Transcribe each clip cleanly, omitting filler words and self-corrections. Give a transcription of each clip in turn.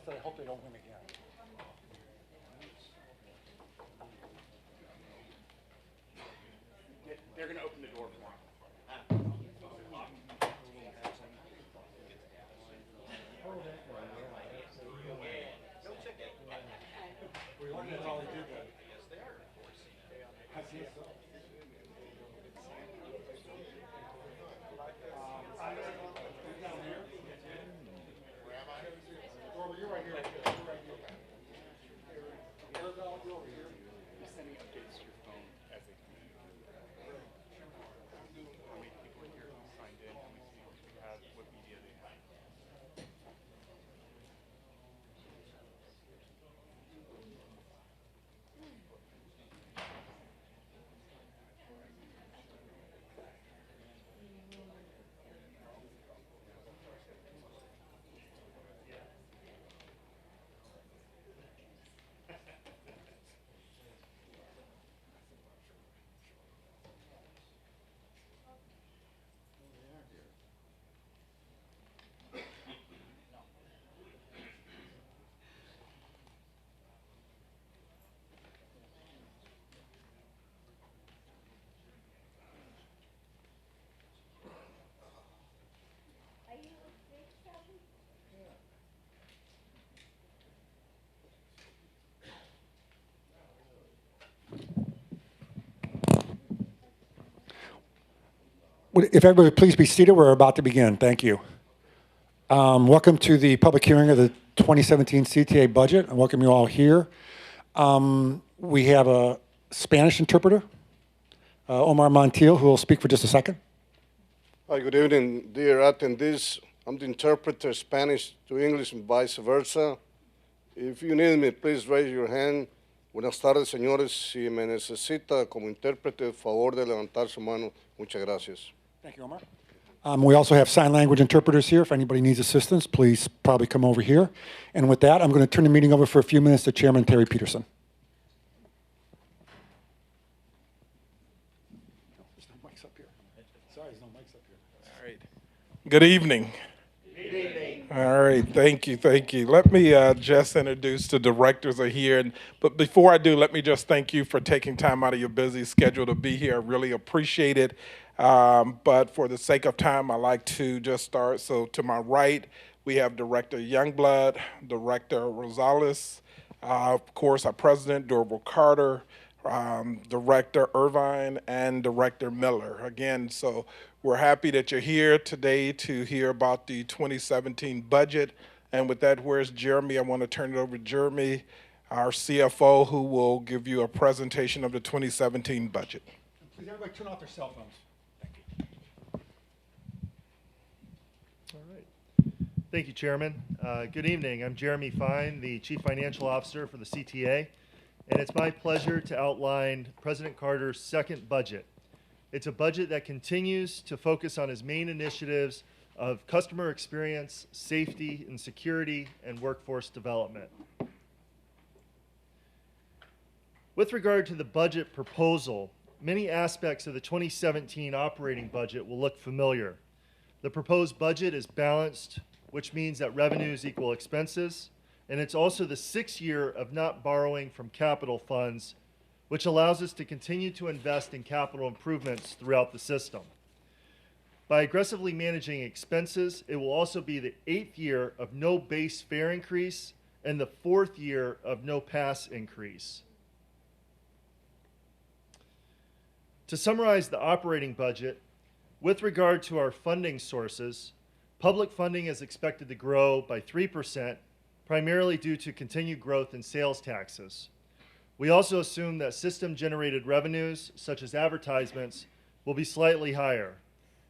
just that I hope they don't win again. They're going to open the door for him. We learned that's all they did then. Yes, they are. I see so. Down here. Or you're right here. You're right here. You're over here. He's sending updates to your phone as they come in. How many people here signed in? How many speakers we have? What media they have? If everybody would please be seated, we're about to begin. Thank you. Welcome to the public hearing of the 2017 CTA budget. I welcome you all here. We have a Spanish interpreter, Omar Montiel, who will speak for just a second. Hi, good evening, dear attendees. I'm the interpreter, Spanish to English and vice versa. If you need me, please raise your hand. Buenas tardes, señores. Si me necesita como intérprete, favor de levantar su mano. Muchas gracias. Thank you, Omar. We also have sign language interpreters here. If anybody needs assistance, please probably come over here. And with that, I'm going to turn the meeting over for a few minutes to Chairman Terry Peterson. There's no mics up here. Sorry, there's no mics up here. All right. Good evening. Good evening. All right. Thank you. Thank you. Let me just introduce the directors are here. But before I do, let me just thank you for taking time out of your busy schedule to be here. I really appreciate it. But for the sake of time, I like to just start. So to my right, we have Director Youngblood, Director Rosales, of course, our President, Durable Carter, Director Irvine, and Director Miller. Again, so we're happy that you're here today to hear about the 2017 budget. And with that, where's Jeremy? I want to turn it over to Jeremy, our CFO, who will give you a presentation of the 2017 budget. Please, everybody turn off their cell phones. Thank you, Chairman. Good evening. I'm Jeremy Fine, the Chief Financial Officer for the CTA, and it's my pleasure to outline President Carter's second budget. It's a budget that continues to focus on his main initiatives of customer experience, safety and security, and workforce development. With regard to the budget proposal, many aspects of the 2017 operating budget will look familiar. The proposed budget is balanced, which means that revenues equal expenses, and it's also the 6th year of not borrowing from capital funds, which allows us to continue to invest in capital improvements throughout the system. By aggressively managing expenses, it will also be the 8th year of no base fare increase and the 4th year of no pass increase. To summarize the operating budget, with regard to our funding sources, public funding is expected to grow by 3%, primarily due to continued growth in sales taxes. We also assume that system-generated revenues, such as advertisements, will be slightly higher.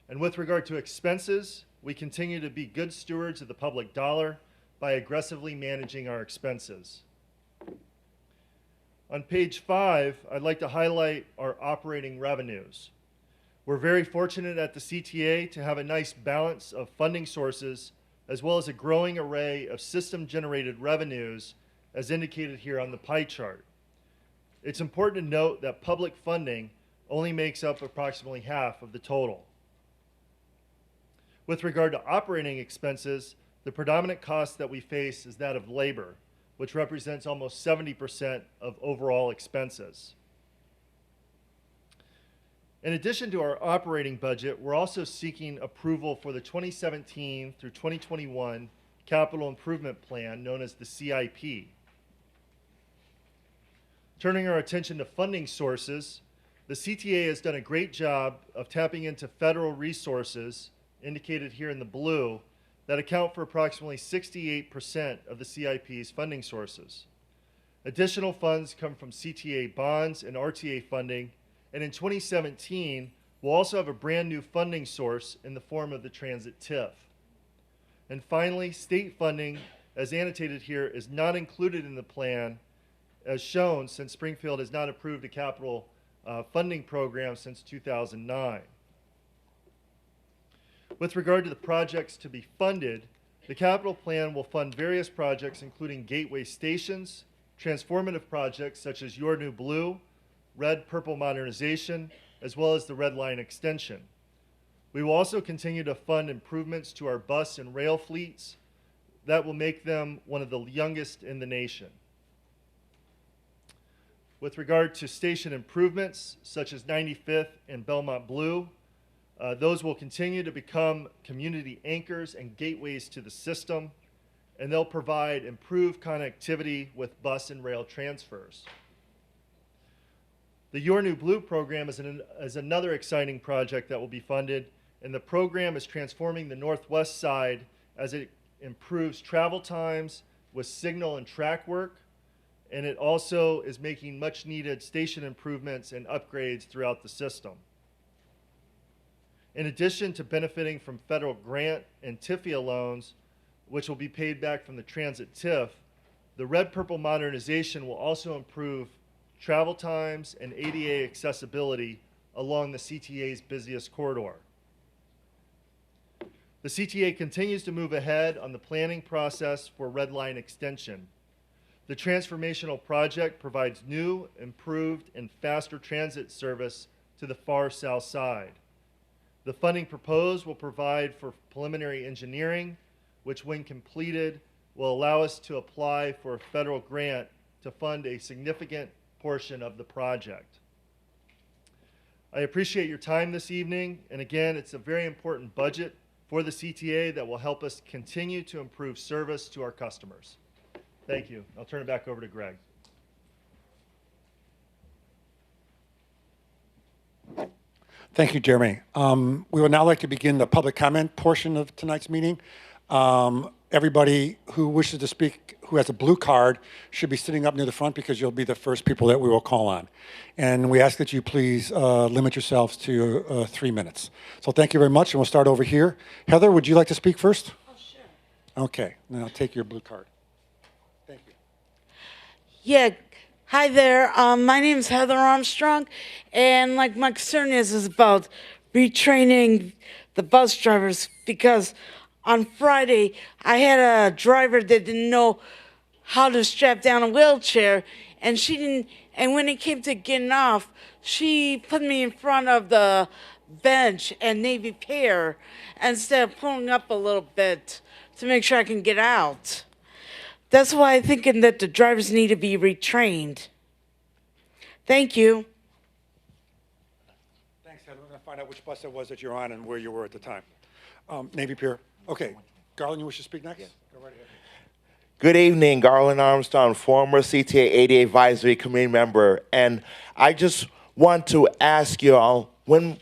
And with regard to expenses, we continue to be good stewards of the public dollar by aggressively managing our expenses. On page 5, I'd like to highlight our operating revenues. We're very fortunate at the CTA to have a nice balance of funding sources as well as a growing array of system-generated revenues as indicated here on the pie chart. It's important to note that public funding only makes up approximately half of the total. With regard to operating expenses, The predominant cost that we face is that of labor, which represents almost 70% of overall expenses. In addition to our operating budget, we're also seeking approval for the 2017 through 2021 Capital Improvement Plan, known as the CIP. Turning our attention to funding sources, the CTA has done a great job of tapping into federal resources, indicated here in the blue, that account for approximately 68% of the CIP's funding sources. Additional funds come from CTA bonds and RTA funding, and in 2017, we'll also have a brand new funding source in the form of the transit TIF. And finally, state funding, as annotated here, is not included in the plan as shown, since Springfield has not approved a capital funding program since 2009. With regard to the projects to be funded, the capital plan will fund various projects including gateway stations, transformative projects such as Your New Blue, Red Purple modernization, as well as the Red Line extension. We will also continue to fund improvements to our bus and rail fleets that will make them one of the youngest in the nation. With regard to station improvements, such as 95th and Belmont Blue, those will continue to become community anchors and gateways to the system, and they'll provide improved connectivity with bus and rail transfers. The Your New Blue program is another exciting project that will be funded, and the program is transforming the northwest side as it improves travel times with signal and track work, and it also is making much needed station improvements and upgrades throughout the system. In addition to benefiting from federal grant and TIFIA loans, which will be paid back from the transit TIF, the Red Purple modernization will also improve travel times and ADA accessibility along the CTA's busiest corridor. The CTA continues to move ahead on the planning process for Red Line extension. The transformational project provides new, improved, and faster transit service to the far south side. The funding proposed will provide for preliminary engineering, which when completed will allow us to apply for a federal grant to fund a significant portion of the project. I appreciate your time this evening, and again, it's a very important budget for the CTA that will help us continue to improve service to our customers. Thank you. I'll turn it back over to Greg. Thank you, Jeremy. We would now like to begin the public comment portion of tonight's meeting. Everybody who wishes to speak, who has a blue card, should be sitting up near the front because you'll be the first people that we will call on. And we ask that you please limit yourselves to 3 minutes. So thank you very much, and we'll start over here. Heather, would you like to speak first? Oh, sure. Okay, now take your blue card. Thank you. Yeah. Hi there. My name is Heather Armstrong, and like my concern is about retraining the bus drivers, because on Friday I had a driver that didn't know how to strap down a wheelchair, and she didn't. And when it came to getting off, she put me in front of the bench and Navy Pier instead of pulling up a little bit to make sure I can get out. That's why I'm thinking that the drivers need to be retrained. Thank you. Thanks, Heather. We're going to find out which bus it was that you're on and where you were at the time. Navy Pier. Okay. Garlin, you wish to speak next? Yeah. Go right ahead. Good evening, Garlin Armstrong, former CTA 80 Advisory Committee member. And I just want to ask you all, when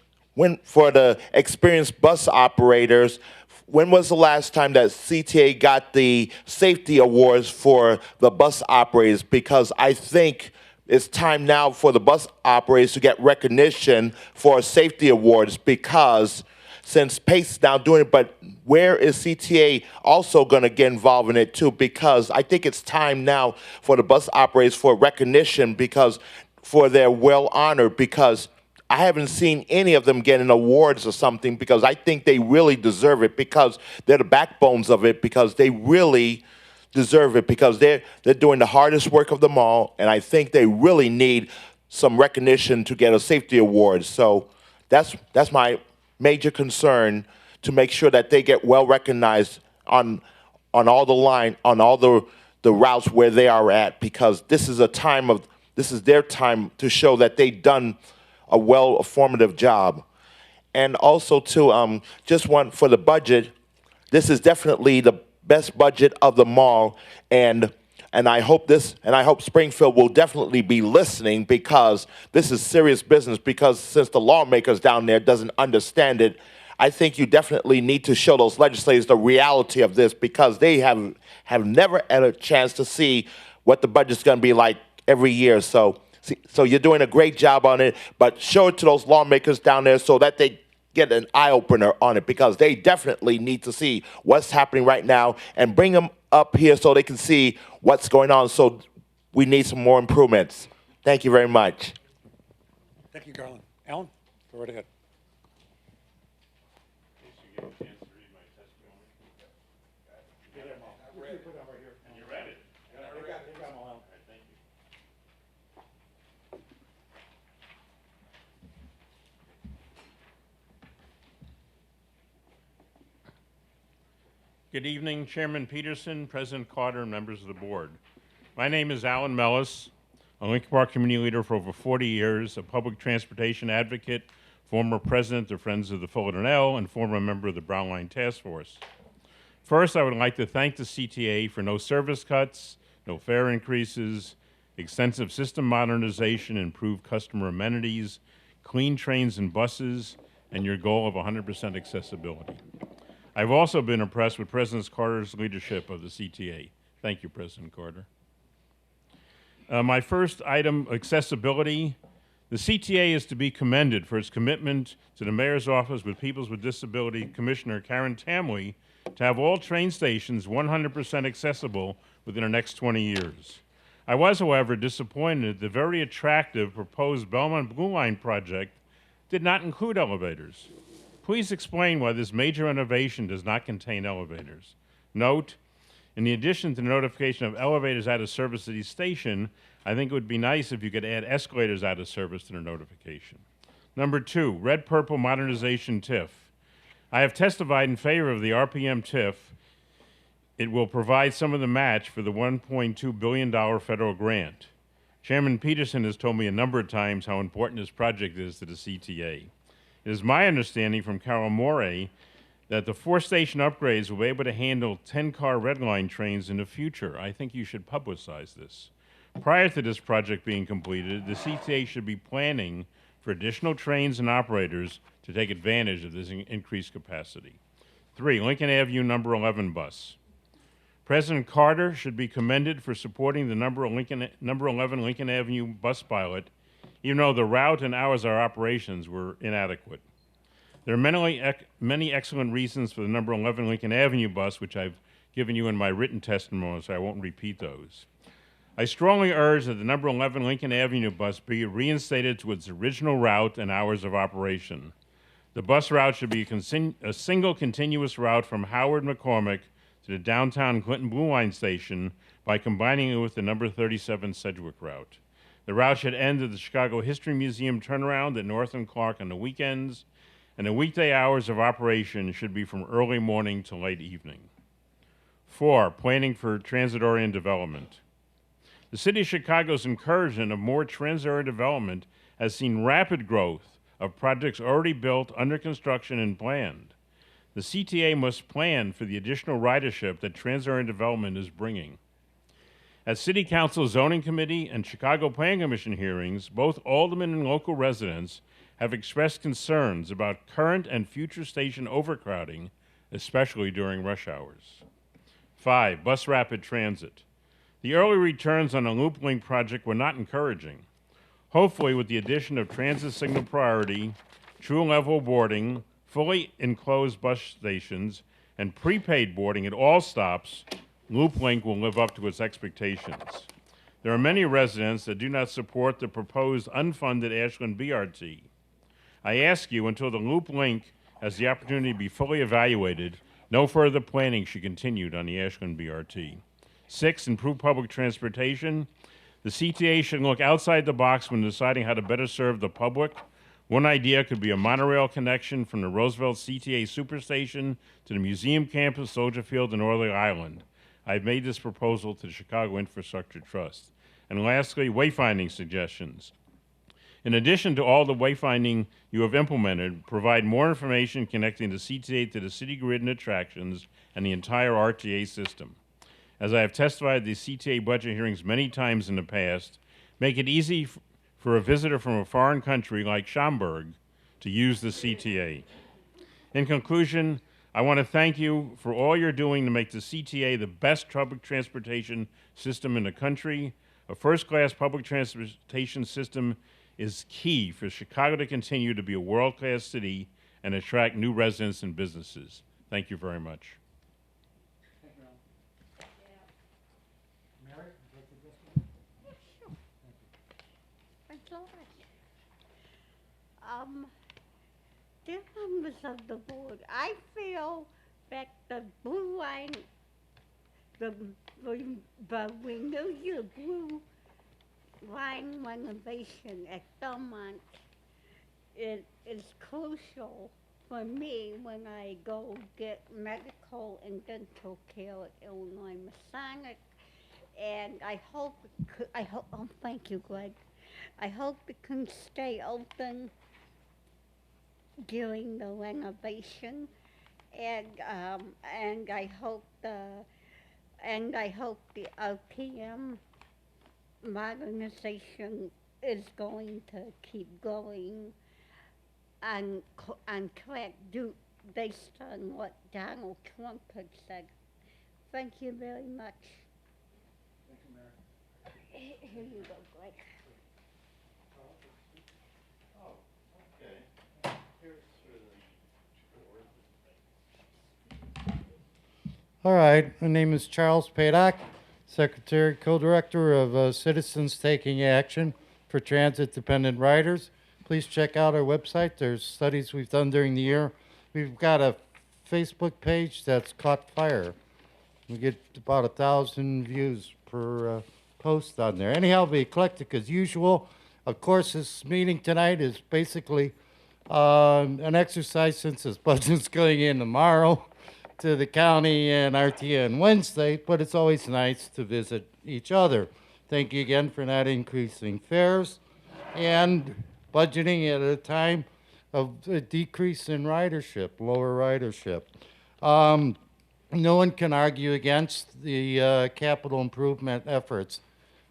for the experienced bus operators, when was the last time that CTA got the safety awards for the bus operators? Because I think it's time now for the bus operators to get recognition for safety awards, because since PACE is now doing it, but where is CTA also going to get involved in it too? Because I think it's time now for the bus operators for recognition, because for their well honored, because I haven't seen any of them getting awards or something, because I think they really deserve it, because they're the backbones of it, because they really deserve it, because they're doing the hardest work of them all, and I think they really need some recognition to get a safety award. So that's my major concern, to make sure that they get well recognized on on all the routes where they are at, because this is their time to show that they've done a formative job. And also too, just one for the budget, this is definitely the best budget of them all, and I hope Springfield will definitely be listening, because this is serious business, because since the lawmakers down there doesn't understand it, I think you definitely need to show those legislators the reality of this, because they have never had a chance to see what the budget's going to be like every year. So you're doing a great job on it, but show it to those lawmakers down there so that they get an eye-opener on it, because they definitely need to see what's happening right now, and bring them up here so they can see what's going on. So we need some more improvements. Thank you very much. Thank you, Garlin. Alan, go right ahead. Good evening, Chairman Peterson, President Carter, and members of the board. My name is Alan Mellis, a Lincoln Park community leader for over 40 years, a public transportation advocate, former president of Friends of the Fullerton L, and former member of the Brown Line Task Force. First, I would like to thank the CTA for no service cuts, no fare increases, extensive system modernization, improved customer amenities, clean trains and buses, and your goal of 100% accessibility. I've also been impressed with President Carter's leadership of the CTA. Thank you, President Carter. My first item, accessibility. The CTA is to be commended for its commitment to the Mayor's Office with People with Disability Commissioner Karen Tamley to have all train stations 100% accessible within the next 20 years. I was, however, disappointed the very attractive proposed Belmont Blue Line project did not include elevators. Please explain why this major innovation does not contain elevators. Note, in addition to the notification of elevators out of service at each station, I think it would be nice if you could add escalators out of service to the notification. Number 2, red-purple modernization TIF. I have testified in favor of the RPM TIF. It will provide some of the match for the $1.2 billion federal grant. Chairman Peterson has told me a number of times how important this project is to the CTA. It is my understanding from Carol Morey that the 4-station upgrades will be able to handle 10-car Red Line trains in the future. I think you should publicize this. Prior to this project being completed, the CTA should be planning for additional trains and operators to take advantage of this increased capacity. 3, Lincoln Avenue number 11 bus. President Carter should be commended for supporting the number 11 Lincoln Avenue bus pilot, even though the route and hours of our operations were inadequate. There are many excellent reasons for the number 11 Lincoln Avenue bus, which I've given you in my written testimony, so I won't repeat those. I strongly urge that the number 11 Lincoln Avenue bus be reinstated to its original route and hours of operation. The bus route should be a single continuous route from Howard McCormick to the downtown Clinton Blue Line station by combining it with the number 37 Sedgwick route. The route should end at the Chicago History Museum turnaround at North and Clark on the weekends, and the weekday hours of operation should be from early morning to late evening. 4, planning for transit-oriented development. The City of Chicago's encouragement of more transit-oriented development has seen rapid growth of projects already built, under construction, and planned. The CTA must plan for the additional ridership that transit-oriented development is bringing. At City Council Zoning Committee and Chicago Planning Commission hearings, both aldermen and local residents have expressed concerns about current and future station overcrowding, especially during rush hours. 5, bus rapid transit. The early returns on the Loop Link project were not encouraging. Hopefully, with the addition of transit signal priority, true level boarding, fully enclosed bus stations, and prepaid boarding at all stops, Loop Link will live up to its expectations. There are many residents that do not support the proposed unfunded Ashland BRT. I ask you, until the Loop Link has the opportunity to be fully evaluated, no further planning should continue on the Ashland BRT. 6, improve public transportation. The CTA should look outside the box when deciding how to better serve the public One idea could be a monorail connection from the Roosevelt CTA Superstation to the museum campus, Soldier Field, and Orley Island. I've made this proposal to the Chicago Infrastructure Trust. And lastly, wayfinding suggestions. In addition to all the wayfinding you have implemented, provide more information connecting the CTA to the city grid and attractions and the entire RTA system. As I have testified at the CTA budget hearings many times in the past, make it easy for a visitor from a foreign country like Schaumburg to use the CTA. In conclusion, I want to thank you for all you're doing to make the CTA the best public transportation system in the country. A first-class public transportation system is key for Chicago to continue to be a world-class city and attract new residents and businesses. Thank you very much. Thanks a lot. Dear members of the board, I feel that the blue line, the renewed blue line renovation at Belmont is crucial for me when I go get medical and dental care at Illinois Masonic. And I hope, oh, thank you, Greg. I hope it can stay open during the renovation, and I hope the RPM modernization is going to keep going on track based on what Donald Trump had said. Thank you very much. Thank you, Mary. Here you go, Greg. All right, my name is Charles Paddock, Secretary, Co-Director of Citizens Taking Action for Transit-Dependent Riders. Please check out our website. There's studies we've done during the year. We've got a Facebook page that's caught fire. We get about 1,000 views per post on there. Anyhow, be eclectic as usual. Of course, this meeting tonight is basically an exercise since this budget's going in tomorrow to the county and RTA on Wednesday, but it's always nice to visit each other. Thank you again for not increasing fares and budgeting at a time of a decrease in ridership, lower ridership. No one can argue against the capital improvement efforts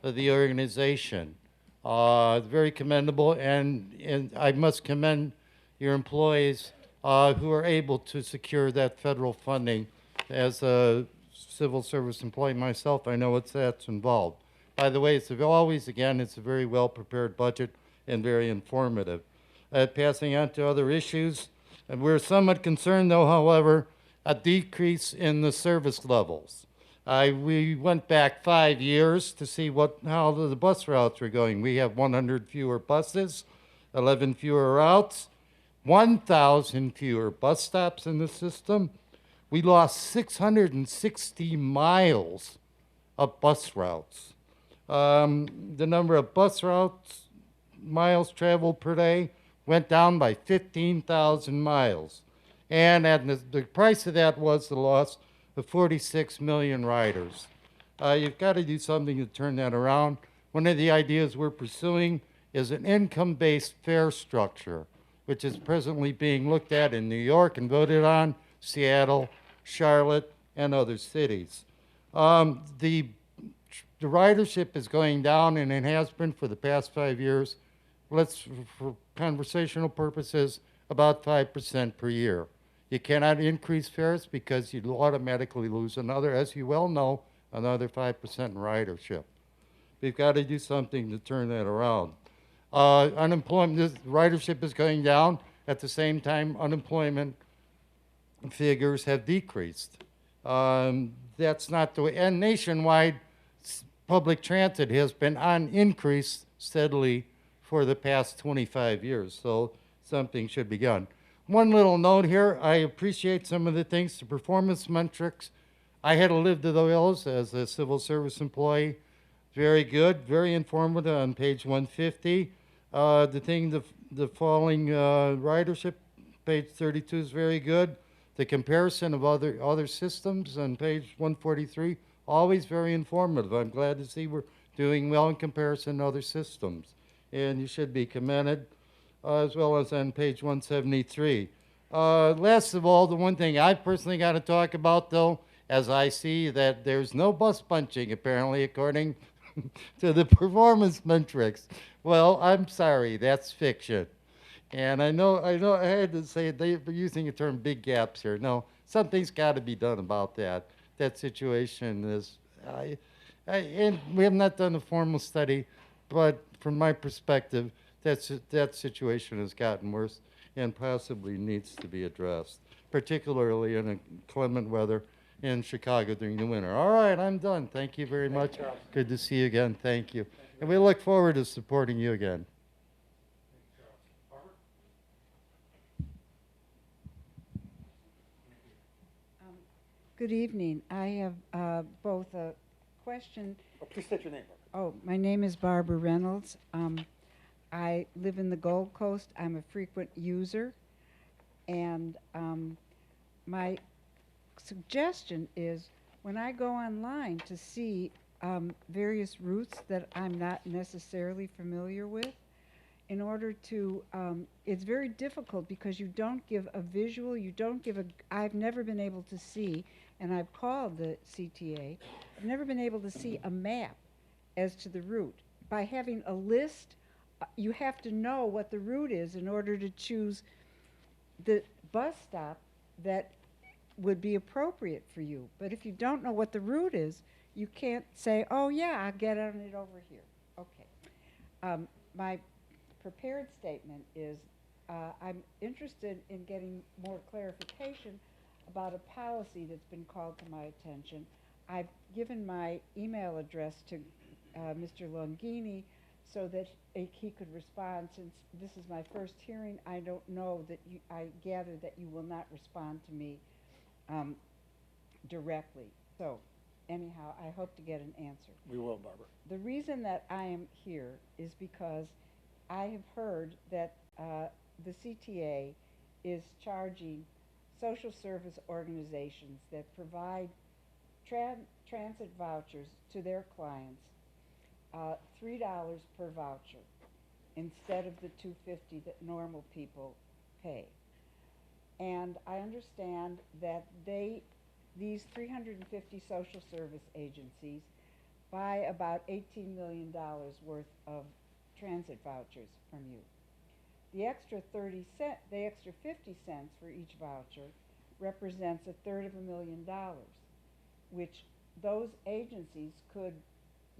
of the organization. Very commendable, and I must commend your employees who are able to secure that federal funding. As a civil service employee myself, I know that's involved. By the way, it's always, again, it's a very well-prepared budget and very informative. Passing on to other issues, and we're somewhat concerned, though, however, a decrease in the service levels. We went back 5 years to see how the bus routes were going. We have 100 fewer buses, 11 fewer routes, 1,000 fewer bus stops in the system. We lost 660 miles of bus routes. The number of bus routes, miles traveled per day, went down by 15,000 miles. And the price of that was the loss of 46 million riders. You've got to do something to turn that around. One of the ideas we're pursuing is an income-based fare structure, which is presently being looked at in New York and voted on, Seattle, Charlotte, and other cities. The ridership is going down, and it has been for the past 5 years. For conversational purposes, about 5% per year. You cannot increase fares because you'd automatically lose another, as you well know, another 5% in ridership. We've got to do something to turn that around. Unemployment, ridership is going down. At the same time, unemployment figures have decreased. That's not the way, and nationwide, public transit has been on increase steadily for the past 25 years, so something should be done. One little note here, I appreciate some of the things, the performance metrics. I had to live to those as a civil service employee. Very good, very informative on page 150. The falling ridership, page 32 is very good. The comparison of other systems on page 143, always very informative. I'm glad to see we're doing well in comparison to other systems. And you should be commended, as well as on page 173. Last of all, the one thing I personally got to talk about, though, as I see that there's no bus bunching, apparently, according to the performance metrics. Well, I'm sorry, that's fiction. And I know, I had to say they're using the term big gaps here. No, something's got to be done about that. That situation is, and we have not done a formal study, but from my perspective, that situation has gotten worse and possibly needs to be addressed, particularly in inclement weather in Chicago during the winter. All right, I'm done. Thank you very much. Good to see you again. Thank you. And we look forward to supporting you again. Good evening. I have both a question. Oh, please state your name. Oh, my name is Barbara Reynolds. I live in the Gold Coast. I'm a frequent user. And my suggestion is when I go online to see various routes that I'm not necessarily familiar with, in order to, it's very difficult because you don't give a visual, you don't give a, I've never been able to see, and I've called the CTA, I've never been able to see a map as to the route. By having a list, you have to know what the route is in order to choose the bus stop that would be appropriate for you. But if you don't know what the route is, you can't say, oh yeah, I'll get on it over here. Okay. My prepared statement is I'm interested in getting more clarification about a policy that's been called to my attention. I've given my email address to Mr. Longini so that he could respond. Since this is my first hearing, I don't know that I gather that you will not respond to me directly. So anyhow, I hope to get an answer. We will, Barbara. The reason that I am here is because I have heard that the CTA is charging social service organizations that provide transit vouchers to their clients $3 per voucher instead of the $2.50 that normal people pay. And I understand that these 350 social service agencies buy about $18 million worth of transit vouchers from you. The extra 50 cents for each voucher represents $250,000, which those agencies could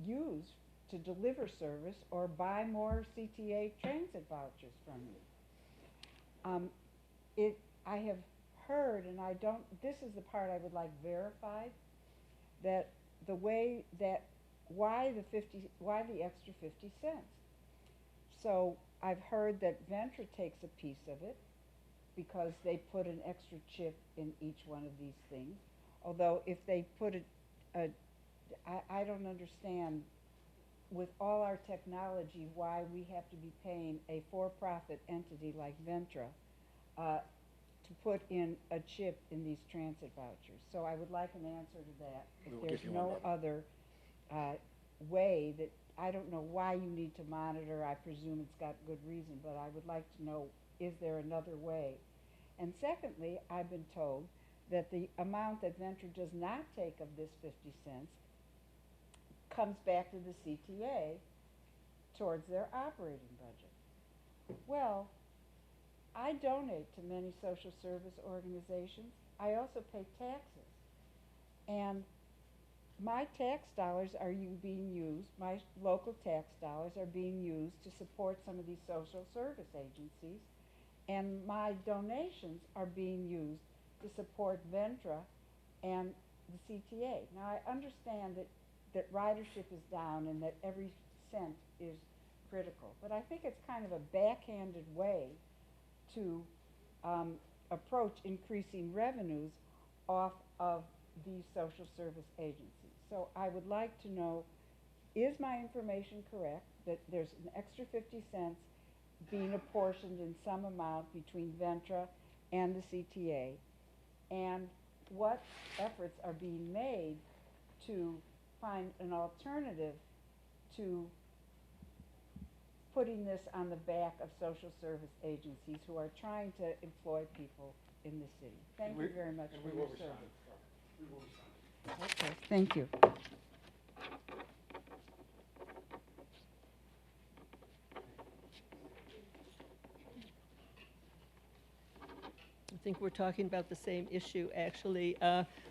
use to deliver service or buy more CTA transit vouchers from you. I have heard, and this is the part I would like verified, that the way that, why the extra 50 cents? So I've heard that Ventra takes a piece of it because they put an extra chip in each one of these things. Although if they put I don't understand with all our technology why we have to be paying a for-profit entity like Ventra to put in a chip in these transit vouchers. So I would like an answer to that. If there's no other way that, I don't know why you need to monitor, I presume it's got good reason, but I would like to know, is there another way? And secondly, I've been told that the amount that Ventra does not take of this 50 cents comes back to the CTA towards their operating budget. Well, I donate to many social service organizations. I also pay taxes. And my tax dollars are being used, my local tax dollars are being used to support some of these social service agencies. And my donations are being used to support Ventra and the CTA. Now I understand that ridership is down and that every cent is critical, but I think it's kind of a backhanded way to approach increasing revenues off of these social service agencies. So I would like to know, is my information correct that there's an extra 50 cents being apportioned in some amount between Ventra and the CTA, and what efforts are being made to find an alternative to putting this on the back of social service agencies who are trying to employ people in the city. Thank you very much for your service. Okay, thank you. I think we're talking about the same issue, actually.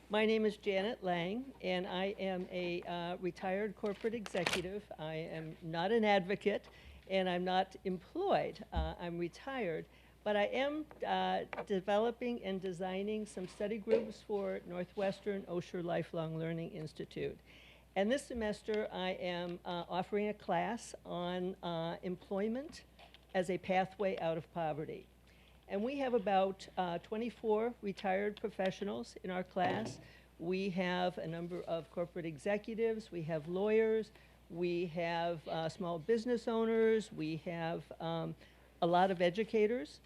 My name is Janet Lang, and I am a retired corporate executive. I am not an advocate, and I'm not employed. I'm retired. But I am developing and designing some study groups for Northwestern Osher Lifelong Learning Institute. And this semester, I am offering a class on employment as a pathway out of poverty. And we have about 24 retired professionals in our class. We have a number of corporate executives. We have lawyers. We have small business owners. We have a lot of educators.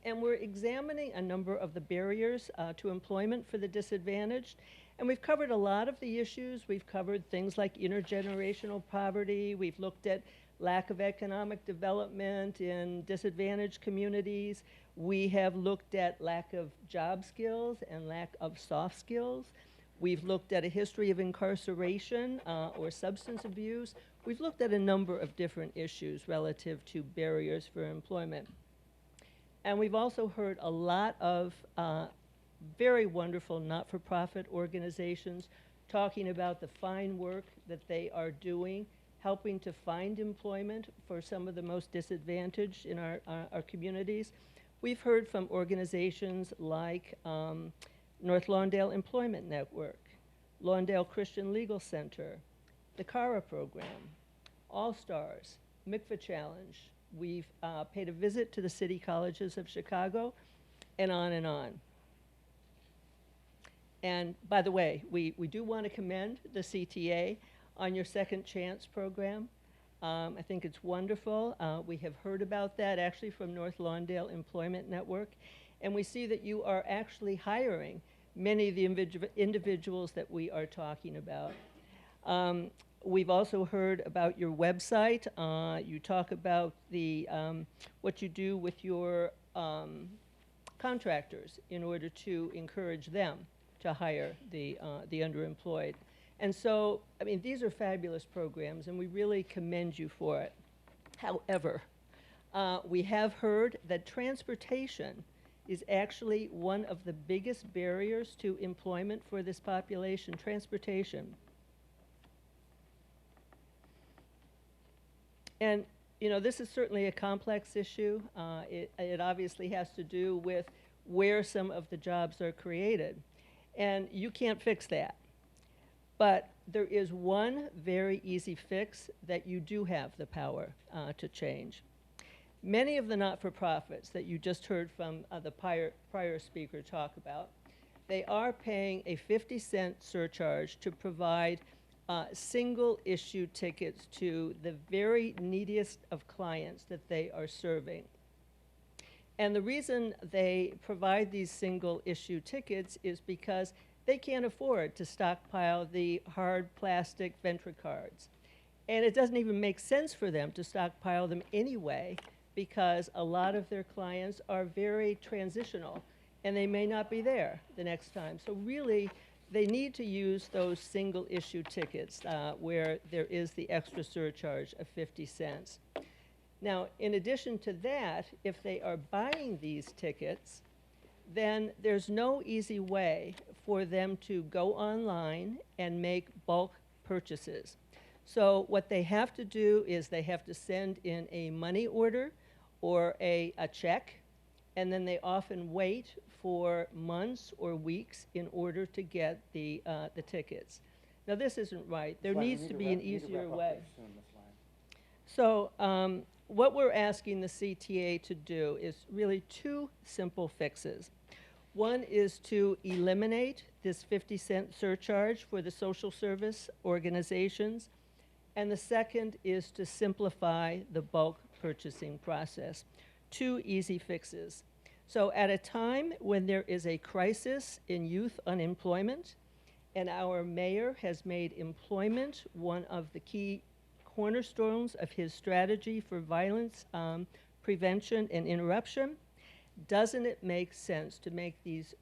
And we're examining a number of the barriers to employment for the disadvantaged. And we've covered a lot of the issues. We've covered things like intergenerational poverty. We've looked at lack of economic development in disadvantaged communities. We have looked at lack of job skills and lack of soft skills. We've looked at a history of incarceration or substance abuse. We've looked at a number of different issues relative to barriers for employment. And we've also heard a lot of very wonderful not-for-profit organizations talking about the fine work that they are doing, helping to find employment for some of the most disadvantaged in our communities. We've heard from organizations like North Lawndale Employment Network, Lawndale Christian Legal Center, the CARA program, All Stars, MCFA Challenge. We've paid a visit to the City Colleges of Chicago, and on and on. And by the way, we do want to commend the CTA on your Second Chance program. I think it's wonderful. We have heard about that actually from North Lawndale Employment Network, and we see that you are actually hiring many of the individuals that we are talking about. We've also heard about your website. You talk about the what you do with your contractors in order to encourage them to hire the underemployed. And so, I mean, these are fabulous programs, and we really commend you for it. However, we have heard that transportation is actually one of the biggest barriers to employment for this population, transportation. And, you know, this is certainly a complex issue. It obviously has to do with where some of the jobs are created. And you can't fix that. But there is one very easy fix that you do have the power to change. Many of the not-for-profits that you just heard from the prior speaker talk about, they are paying a 50-cent surcharge to provide single-issue tickets to the very neediest of clients that they are serving. And the reason they provide these single-issue tickets is because they can't afford to stockpile the hard plastic Ventra cards. And it doesn't even make sense for them to stockpile them anyway, because a lot of their clients are very transitional, and they may not be there the next time. So really, they need to use those single-issue tickets where there is the extra surcharge of 50 cents. Now, in addition to that, if they are buying these tickets, then there's no easy way for them to go online and make bulk purchases. So what they have to do is they have to send in a money order or a check, and then they often wait for months or weeks in order to get the tickets. Now, this isn't right. There needs to be an easier way. So what we're asking the CTA to do is really two simple fixes. One is to eliminate this 50-cent surcharge for the social service organizations, and the second is to simplify the bulk purchasing process. 2 easy fixes. So at a time when there is a crisis in youth unemployment, and our mayor has made employment one of the key cornerstones of his strategy for violence prevention and interruption, doesn't it make sense to make these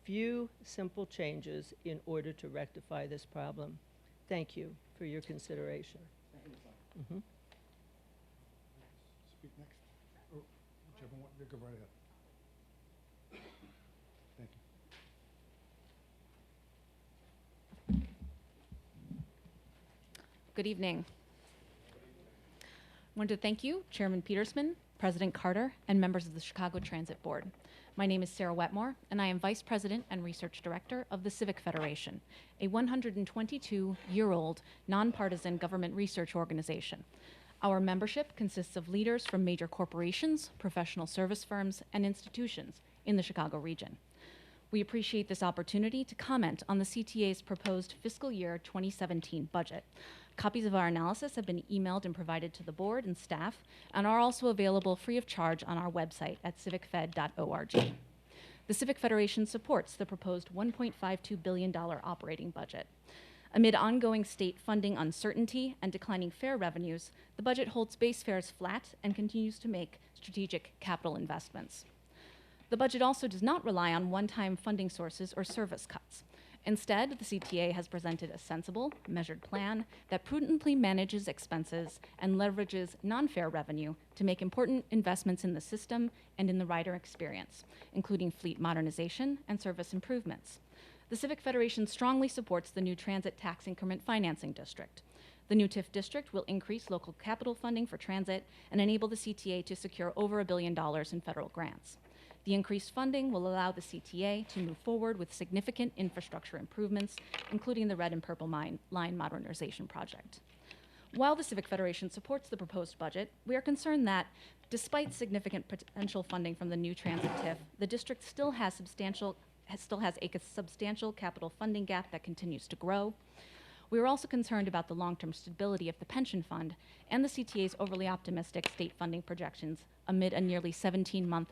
few simple changes in order to rectify this problem? Thank you for your consideration. Mhm. Speak next. Or whichever one, you go right ahead. Thank you. Good evening. I wanted to thank you, Chairman Petersman, President Carter, and members of the Chicago Transit Board. My name is Sara Wetmore, and I am Vice President and Research Director of the Civic Federation, a 122-year-old nonpartisan government research organization. Our membership consists of leaders from major corporations, professional service firms, and institutions in the Chicago region. We appreciate this opportunity to comment on the CTA's proposed fiscal year 2017 budget. Copies of our analysis have been emailed and provided to the board and staff and are also available free of charge on our website at civicfed.org. The Civic Federation supports the proposed $1.52 billion operating budget. Amid ongoing state funding uncertainty and declining fare revenues, the budget holds base fares flat and continues to make strategic capital investments. The budget also does not rely on one-time funding sources or service cuts. Instead, the CTA has presented a sensible, measured plan that prudently manages expenses and leverages non-fare revenue to make important investments in the system and in the rider experience, including fleet modernization and service improvements. The Civic Federation strongly supports the new Transit Tax Increment Financing District. The new TIF district will increase local capital funding for transit and enable the CTA to secure over $1 billion in federal grants. The increased funding will allow the CTA to move forward with significant infrastructure improvements, including the Red and Purple Line Modernization Project. While the Civic Federation supports the proposed budget, we are concerned that, despite significant potential funding from the new transit TIF, the district still has a substantial capital funding gap that continues to grow. We are also concerned about the long-term stability of the pension fund and the CTA's overly optimistic state funding projections amid a nearly 17-month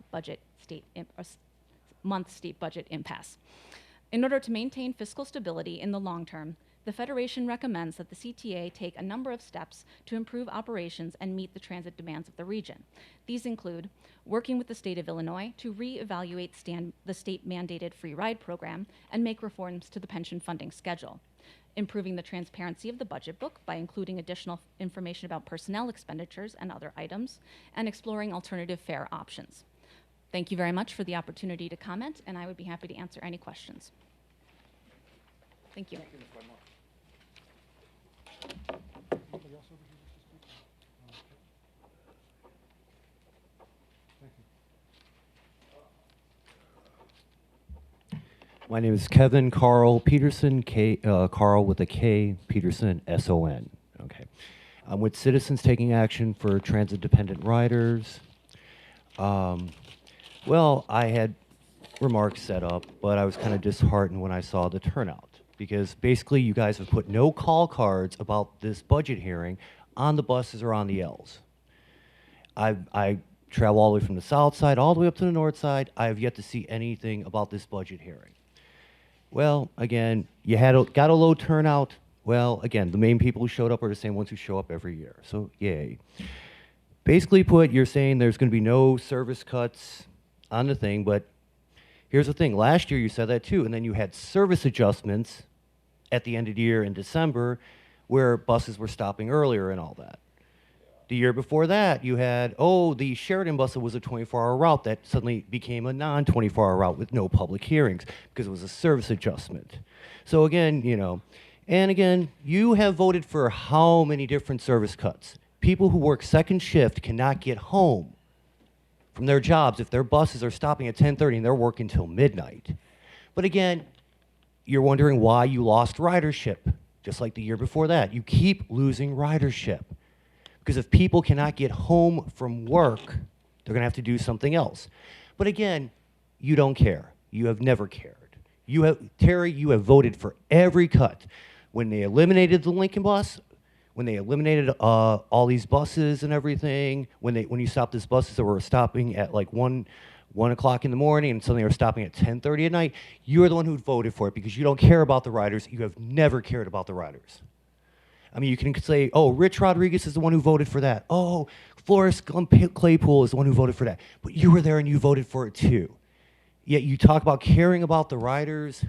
state budget impasse. In order to maintain fiscal stability in the long term, the Federation recommends that the CTA take a number of steps to improve operations and meet the transit demands of the region. These include working with the state of Illinois to re-evaluate the state-mandated free ride program and make reforms to the pension funding schedule, improving the transparency of the budget book by including additional information about personnel expenditures and other items, and exploring alternative fare options. Thank you very much for the opportunity to comment, and I would be happy to answer any questions. Thank you. My name is Kevin Carl Peterson, Carl with a K, Peterson, S-O-N. Okay. I'm with Citizens Taking Action for Transit-Dependent Riders. Well, I had remarks set up, but I was kind of disheartened when I saw the turnout, because basically you guys have put no call cards about this budget hearing on the buses or on the Ls. I travel all the way from the south side all the way up to the north side. I have yet to see anything about this budget hearing. Well, again, you got a low turnout. Well, again, the main people who showed up are the same ones who show up every year, so yay. Basically put, you're saying there's going to be no service cuts on the thing, but here's the thing. Last year you said that too, and then you had service adjustments at the end of the year in December where buses were stopping earlier and all that. The year before that, you had, the Sheridan bus was a 24-hour route that suddenly became a non-24-hour route with no public hearings because it was a service adjustment. So again, and again, you have voted for how many different service cuts? People who work second shift cannot get home from their jobs if their buses are stopping at 10:30 and they're working till midnight. But again, you're wondering why you lost ridership, just like the year before that. You keep losing ridership. Because if people cannot get home from work, they're going to have to do something else. But again, you don't care. You have never cared. Terry, you have voted for every cut. When they eliminated the Lincoln bus, when they eliminated all these buses and everything, when you stopped these buses that were stopping at like 1 o'clock in the morning and suddenly they were stopping at 10:30 at night, you are the one who voted for it because you don't care about the riders. You have never cared about the riders. I mean, you can say, oh, Rich Rodriguez is the one who voted for that. Oh, Flores Claypool is the one who voted for that. But you were there and you voted for it too. Yet you talk about caring about the riders,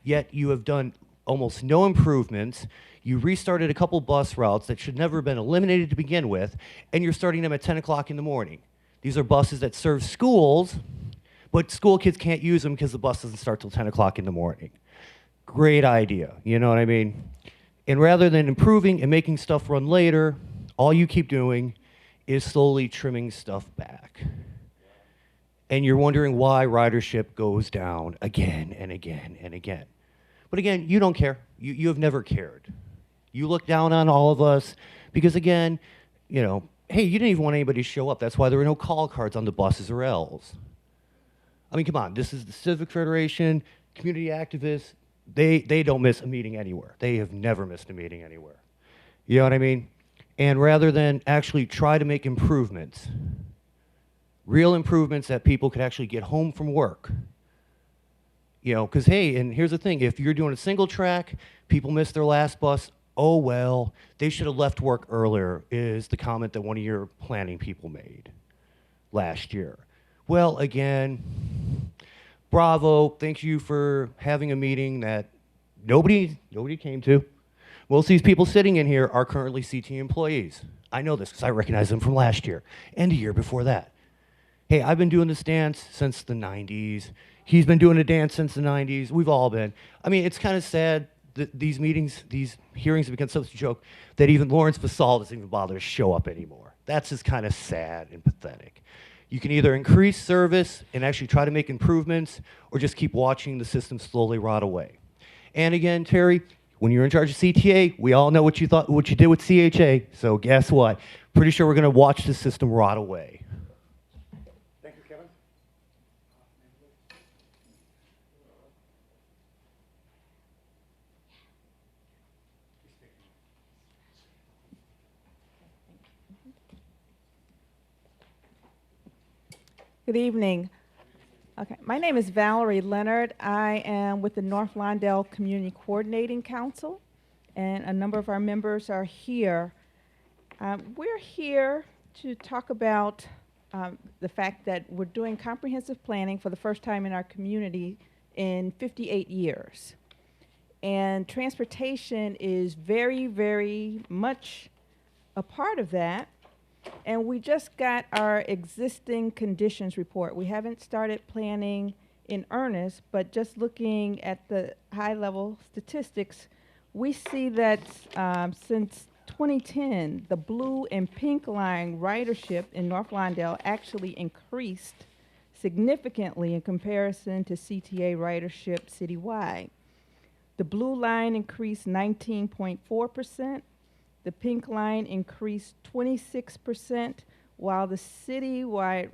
yet you have done almost no improvements. You restarted a couple bus routes that should never have been eliminated to begin with, and you're starting them at 10 o'clock in the morning. These are buses that serve schools, but school kids can't use them because the bus doesn't start till 10 o'clock in the morning. Great idea, you know what I mean? And rather than improving and making stuff run later, all you keep doing is slowly trimming stuff back. And you're wondering why ridership goes down again and again and again. But again, you don't care. You have never cared. You look down on all of us because again, you know, hey, you didn't even want anybody to show up. That's why there were no call cards on the buses or L's. I mean, come on, this is the Civic Federation, community activists. They don't miss a meeting anywhere. They have never missed a meeting anywhere. You know what I mean? And rather than actually try to make improvements, real improvements that people could actually get home from work, you know, because hey, and here's the thing, if you're doing a single track, people miss their last bus, oh well, they should have left work earlier, is the comment that one of your planning people made last year. Well, again, bravo, thank you for having a meeting that nobody came to. Most of these people sitting in here are currently CTA employees. I know this because I recognize them from last year and a year before that. Hey, I've been doing this dance since the 90s. He's been doing a dance since the 90s. We've all been. I mean, it's kind of sad that these meetings, these hearings have become such a joke that even Lawrence Fasal doesn't even bother to show up anymore. That's just kind of sad and pathetic. You can either increase service and actually try to make improvements or just keep watching the system slowly rot away. And again, Terry, when you're in charge of CTA, we all know what you did with CHA. So guess what? Pretty sure we're going to watch the system rot away. Thank you, Kevin. Good evening. Okay, my name is Valerie Leonard. I am with the North Lawndale Community Coordinating Council, and a number of our members are here. We're here to talk about the fact that we're doing comprehensive planning for the first time in our community in 58 years. And transportation is very, very much a part of that. And we just got our existing conditions report. We haven't started planning in earnest, but just looking at the high-level statistics, we see that since 2010, the blue and pink line ridership in North Lawndale actually increased significantly in comparison to CTA ridership citywide. The blue line increased 19.4%. The pink line increased 26%, while the citywide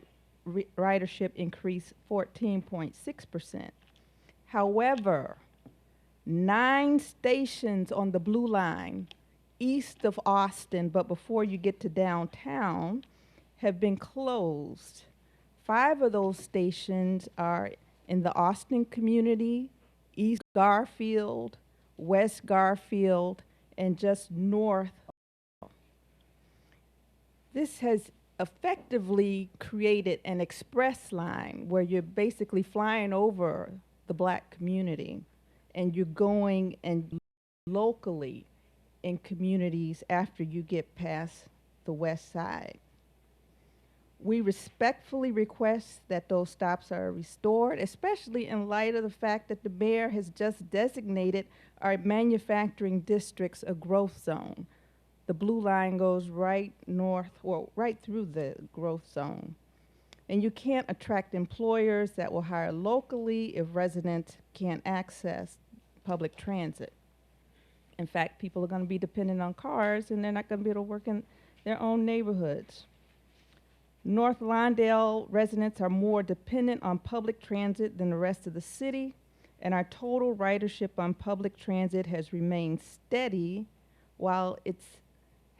ridership increased 14.6%. However, 9 stations on the blue line east of Austin, but before you get to downtown, have been closed. 5 of those stations are in the Austin community, East Garfield, West Garfield, and just north. This has effectively created an express line where you're basically flying over the black community and you're going and locally in communities after you get past the west side. We respectfully request that those stops are restored, especially in light of the fact that the mayor has just designated our manufacturing districts a growth zone. The blue line goes right north, or right through the growth zone. And you can't attract employers that will hire locally if residents can't access public transit. In fact, people are going to be dependent on cars and they're not going to be able to work in their own neighborhoods. North Lawndale residents are more dependent on public transit than the rest of the city, and our total ridership on public transit has remained steady while it's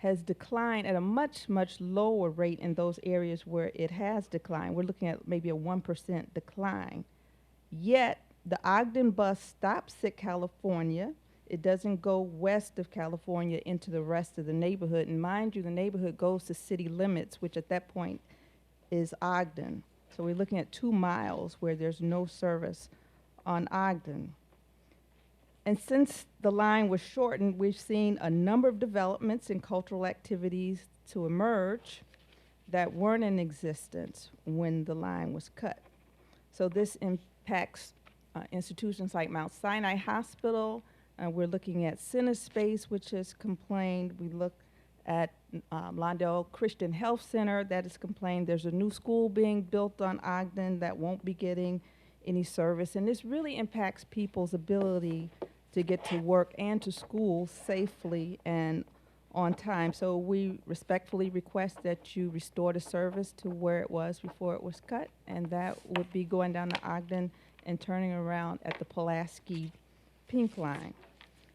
has declined at a much, much lower rate in those areas where it has declined. We're looking at maybe a 1% decline. Yet, the Ogden bus stops at California. It doesn't go west of California into the rest of the neighborhood. And mind you, the neighborhood goes to city limits, which at that point is Ogden. So we're looking at 2 miles where there's no service on Ogden. And since the line was shortened, we've seen a number of developments and cultural activities to emerge that weren't in existence when the line was cut. So this impacts institutions like Mount Sinai Hospital. We're looking at CineSpace, which has complained. We look at Lawndale Christian Health Center that has complained. There's a new school being built on Ogden that won't be getting any service. And this really impacts people's ability to get to work and to school safely and on time. So we respectfully request that you restore the service to where it was before it was cut, and that would be going down to Ogden and turning around at the Pulaski Pink Line.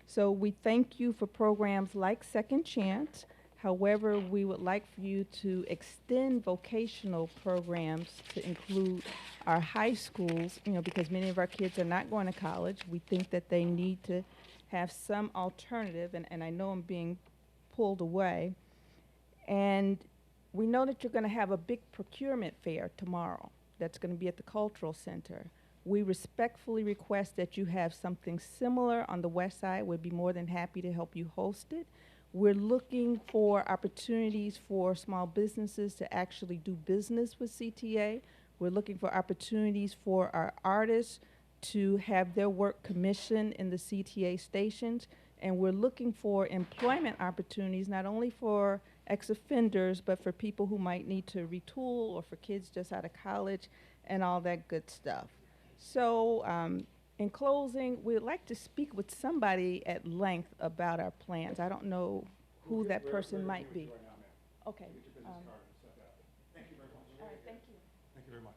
So we thank you for programs like Second Chance. However, we would like for you to extend vocational programs to include our high schools, because many of our kids are not going to college. We think that they need to have some alternative, and I know I'm being pulled away. And we know that you're going to have a big procurement fair tomorrow that's going to be at the Cultural Center. We respectfully request that you have something similar on the west side. We'd be more than happy to help you host it. We're looking for opportunities for small businesses to actually do business with CTA. We're looking for opportunities for our artists to have their work commissioned in the CTA stations. And we're looking for employment opportunities, not only for ex-offenders, but for people who might need to retool or for kids just out of college and all that good stuff. So in closing, we'd like to speak with somebody at length about our plans. I don't know who that person might be. Okay. Thank you very much. All right, thank you. Thank you very much.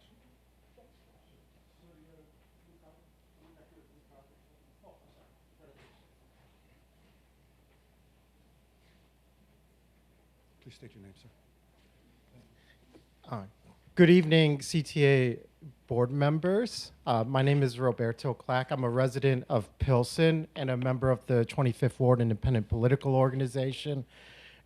Please state your name, sir. Good evening, CTA board members. My name is Roberto Clack. I'm a resident of Pilsen and a member of the 25th Ward Independent Political Organization.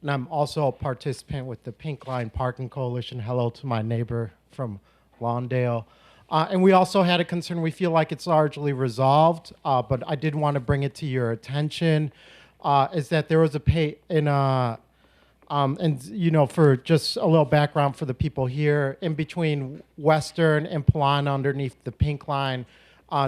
And I'm also a participant with the Pink Line Parking Coalition. Hello to my neighbor from Lawndale. And we also had a concern. We feel like it's largely resolved, but I did want to bring it to your attention, is that there was a pay in and for just a little background for the people here, in between Western and Polana underneath the Pink Line,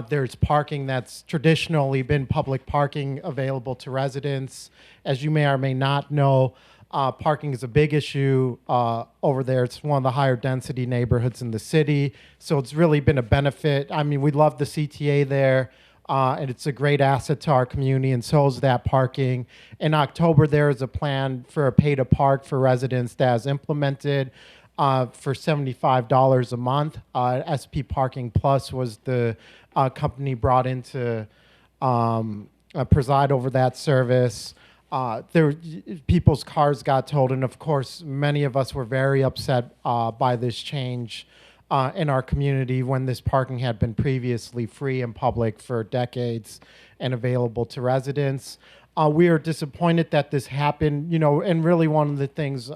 there's parking that's traditionally been public parking available to residents. As you may or may not know, parking is a big issue over there. It's one of the higher density neighborhoods in the city. So it's really been a benefit. I mean, we love the CTA there. And it's a great asset to our community, and so is that parking. In October, there is a plan for a pay-to-park for residents that is implemented for $75 a month. SP Parking Plus was the company brought in to preside over that service. People's cars got towed, and of course, many of us were very upset by this change in our community when this parking had been previously free and public for decades and available to residents. We are disappointed that this happened, and really one of the things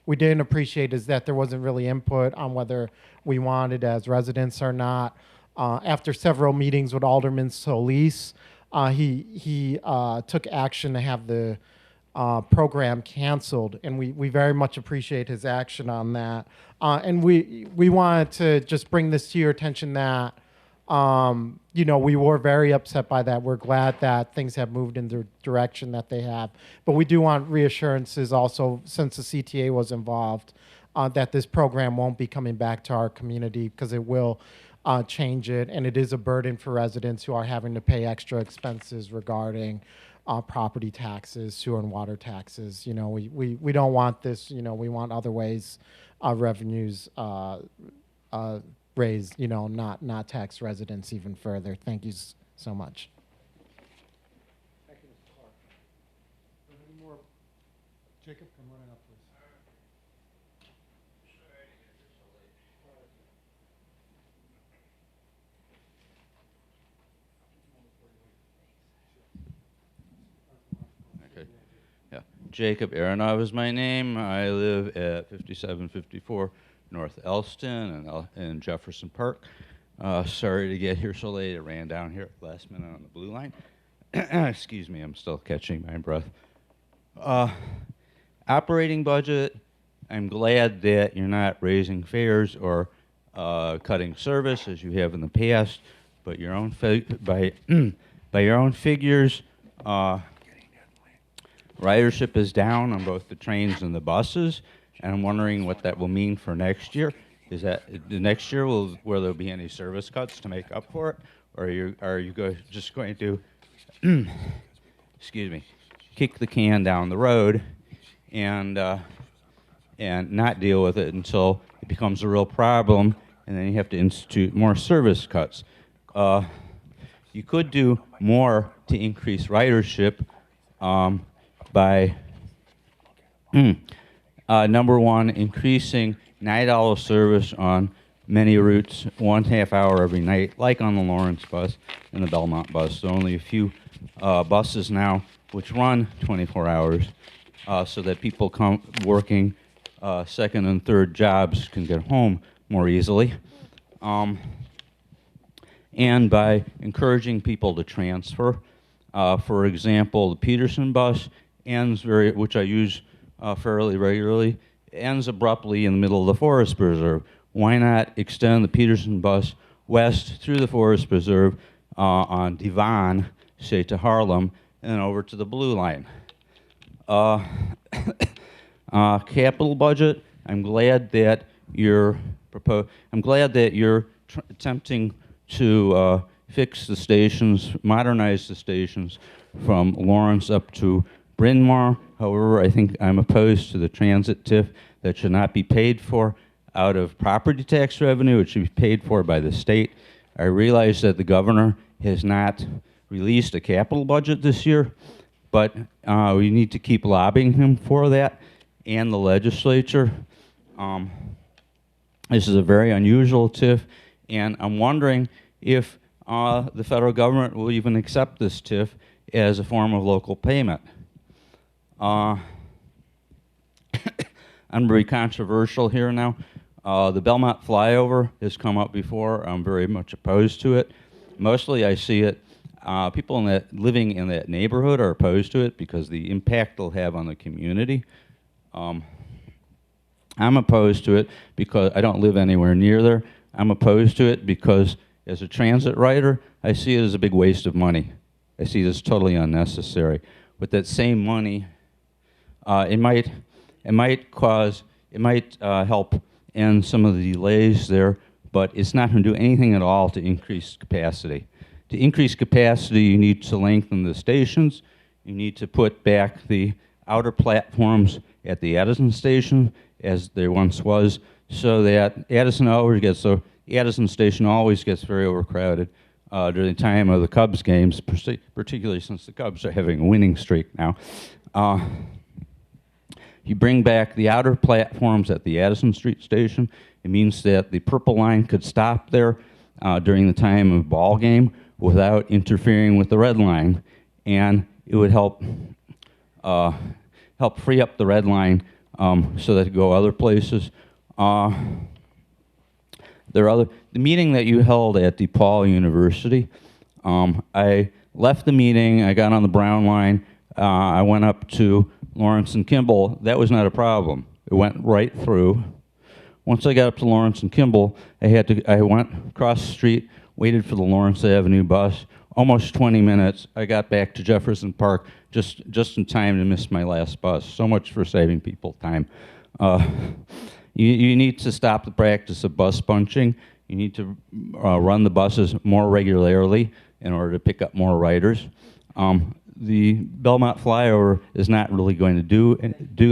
we didn't appreciate is that there wasn't really input on whether we wanted as residents or not. After several meetings with Alderman Solis, he took action to have the program canceled, and we very much appreciate his action on that. And we wanted to just bring this to your attention that, we were very upset by that. We're glad that things have moved in the direction that they have. But we do want reassurances also, since the CTA was involved, that this program won't be coming back to our community, because it will change it, and it is a burden for residents who are having to pay extra expenses regarding property taxes, sewer and water taxes. We don't want this. We want other ways revenues raised. Not tax residents even further. Thank you so much. Thank you, Mr. Clark. Are there any more Jacob, come running up, please. Okay. Yeah. Jacob Aronov is my name. I live at 5754 North Elston in Jefferson Park. Sorry to get here so late. I ran down here last minute on the blue line. Excuse me, I'm still catching my breath. Operating budget, I'm glad that you're not raising fares or cutting service as you have in the past, but your own by your own figures, ridership is down on both the trains and the buses, and I'm wondering what that will mean for next year. Is that the next year will there be any service cuts to make up for it, or are you just going to excuse me, kick the can down the road and not deal with it until it becomes a real problem, and then you have to institute more service cuts? You could do more to increase ridership by number one, increasing night owl service on many routes, 1/2 hour every night, like on the Lawrence bus and the Belmont bus. So only a few buses now which run 24 hours, so that people working second and third jobs can get home more easily. And by encouraging people to transfer. For example, the Peterson bus ends which I use fairly regularly, ends abruptly in the middle of the Forest Preserve. Why not extend the Peterson bus west through the Forest Preserve on Devon, say to Harlem, and then over to the Blue Line? Capital budget, I'm glad that you're attempting to fix the stations, modernize the stations from Lawrence up to Bryn Mawr. However, I think I'm opposed to the transit TIF that should not be paid for out of property tax revenue. It should be paid for by the state. I realize that the governor has not released a capital budget this year, but we need to keep lobbying him for that, and the legislature. This is a very unusual TIF, and I'm wondering if the federal government will even accept this TIF as a form of local payment. I'm very controversial here now. The Belmont flyover has come up before. I'm very much opposed to it. Mostly I see it, people living in that neighborhood are opposed to it because the impact it'll have on the community. I'm opposed to it because I don't live anywhere near there. I'm opposed to it because as a transit rider, I see it as a big waste of money. I see it as totally unnecessary. With that same money, it might help end some of the delays there, but it's not going to do anything at all to increase capacity. To increase capacity, you need to lengthen the stations. You need to put back the outer platforms at the Addison station as there once was, so that Addison station always gets very overcrowded during the time of the Cubs games, particularly since the Cubs are having a winning streak now. You bring back the outer platforms at the Addison Street station. It means that the Purple Line could stop there during the time of ball game without interfering with the Red Line, and it would help free up the Red Line so that it could go other places. The meeting that you held at DePaul University, I left the meeting, I got on the Brown Line, I went up to Lawrence and Kimball. That was not a problem. It went right through. Once I got up to Lawrence and Kimball, I went across the street, waited for the Lawrence Avenue bus, almost 20 minutes. I got back to Jefferson Park just in time to miss my last bus. So much for saving people time. You need to stop the practice of bus bunching. You need to run the buses more regularly in order to pick up more riders. The Belmont flyover is not really going to do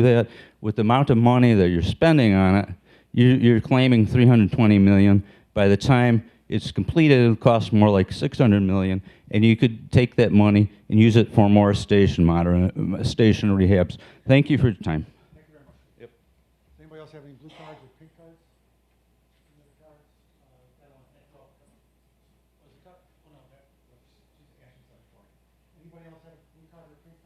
that. With the amount of money that you're spending on it, you're claiming $320 million. By the time It's completed. It costs more like 600 million, and you could take that money and use it for more station rehabs. Thank you for your time. Thank you very much. Yep. Does anybody else have any blue cards or pink cards? Any other cards? Anybody else have a blue card or pink